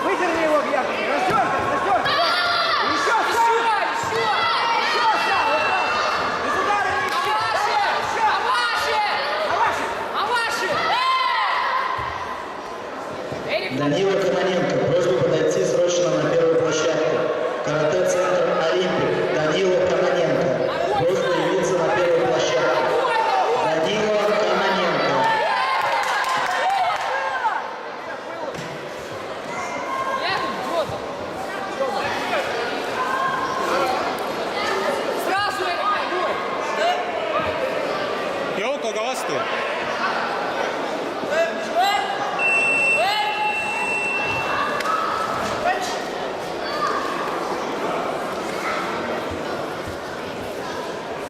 Выдерни его, Яков! Раздергай, раздергай! Еще сам! Еще сам! Вот так! Без удара не ищи! Еще! Данила Кононенко, просьба подойти срочно на первую площадку. Карате-центр «Олимпик». Данила Кононенко, просьба явиться на первую площадку. Данила Кононенко. Jouko, aga vastu.